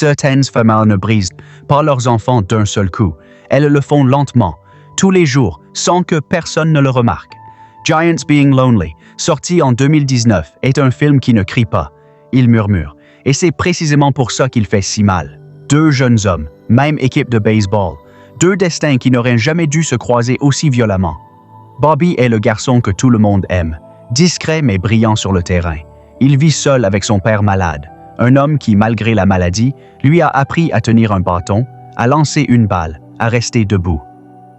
Certaines femmes ne brisent pas leurs enfants d'un seul coup. Elles le font lentement, tous les jours, sans que personne ne le remarque. Giants Being Lonely, sorti en 2019, est un film qui ne crie pas, il murmure. Et c'est précisément pour ça qu'il fait si mal. Deux jeunes hommes, même équipe de baseball, deux destins qui n'auraient jamais dû se croiser aussi violemment. Bobby est le garçon que tout le monde aime, discret mais brillant sur le terrain. Il vit seul avec son père malade, un homme qui, malgré la maladie, lui a appris à tenir un bâton, à lancer une balle, à rester debout.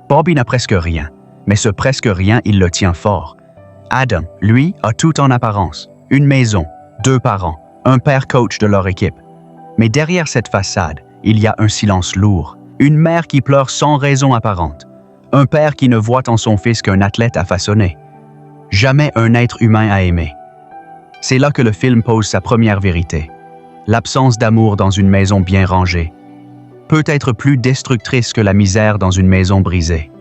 Bobby n'a presque rien, mais ce presque rien, il le tient fort. Adam, lui, a tout en apparence. Une maison, deux parents, un père coach de leur équipe. Mais derrière cette façade, il y a un silence lourd, une mère qui pleure sans raison apparente, un père qui ne voit en son fils qu'un athlète à façonner. Jamais un être humain à aimer. C'est là que le film pose sa première vérité. L'absence d'amour dans une maison bien rangée peut être plus destructrice que la misère dans une maison brisée.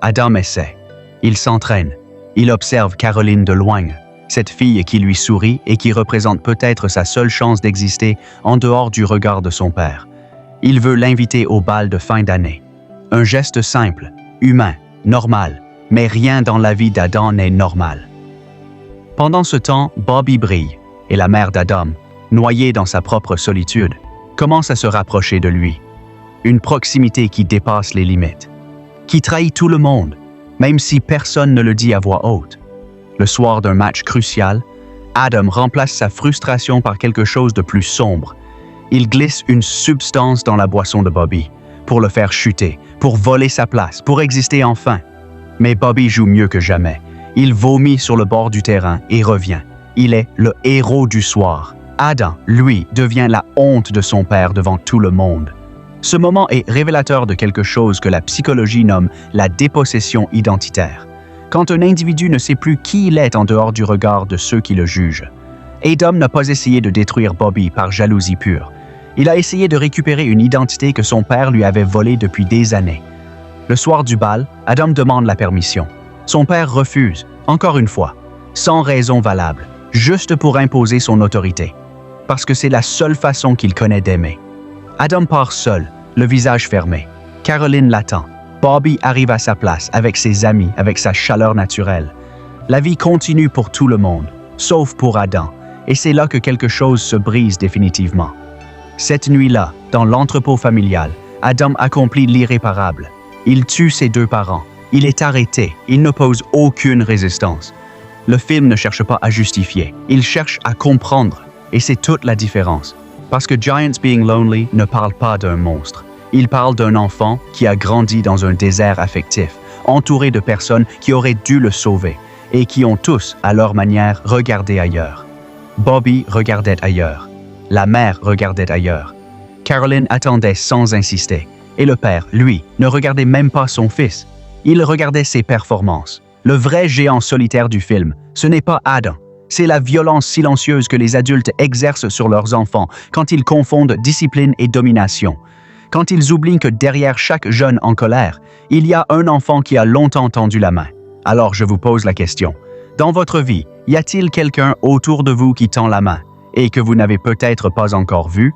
Adam essaie. Il s'entraîne. Il observe Caroline de loin, cette fille qui lui sourit et qui représente peut-être sa seule chance d'exister en dehors du regard de son père. Il veut l'inviter au bal de fin d'année. Un geste simple, humain, normal, mais rien dans la vie d'Adam n'est normal. Pendant ce temps, Bobby brille, et la mère d'Adam, noyée dans sa propre solitude, commence à se rapprocher de lui. Une proximité qui dépasse les limites, qui trahit tout le monde, même si personne ne le dit à voix haute. Le soir d'un match crucial, Adam remplace sa frustration par quelque chose de plus sombre. Il glisse une substance dans la boisson de Bobby, pour le faire chuter, pour voler sa place, pour exister enfin. Mais Bobby joue mieux que jamais. Il vomit sur le bord du terrain et revient. Il est le héros du soir. Adam, lui, devient la honte de son père devant tout le monde. Ce moment est révélateur de quelque chose que la psychologie nomme la dépossession identitaire. Quand un individu ne sait plus qui il est en dehors du regard de ceux qui le jugent. Adam n'a pas essayé de détruire Bobby par jalousie pure. Il a essayé de récupérer une identité que son père lui avait volée depuis des années. Le soir du bal, Adam demande la permission. Son père refuse, encore une fois, sans raison valable, juste pour imposer son autorité. Parce que c'est la seule façon qu'il connaît d'aimer. Adam part seul, le visage fermé. Caroline l'attend. Bobby arrive à sa place, avec ses amis, avec sa chaleur naturelle. La vie continue pour tout le monde, sauf pour Adam, et c'est là que quelque chose se brise définitivement. Cette nuit-là, dans l'entrepôt familial, Adam accomplit l'irréparable. Il tue ses deux parents. Il est arrêté. Il n'oppose aucune résistance. Le film ne cherche pas à justifier. Il cherche à comprendre. Et c'est toute la différence. Parce que Giants Being Lonely ne parle pas d'un monstre. Il parle d'un enfant qui a grandi dans un désert affectif, entouré de personnes qui auraient dû le sauver et qui ont tous, à leur manière, regardé ailleurs. Bobby regardait ailleurs. La mère regardait ailleurs. Caroline attendait sans insister. Et le père, lui, ne regardait même pas son fils. Il regardait ses performances. Le vrai géant solitaire du film, ce n'est pas Adam. C'est la violence silencieuse que les adultes exercent sur leurs enfants quand ils confondent discipline et domination. Quand ils oublient que derrière chaque jeune en colère, il y a un enfant qui a longtemps tendu la main. Alors je vous pose la question. Dans votre vie, y a-t-il quelqu'un autour de vous qui tend la main et que vous n'avez peut-être pas encore vu?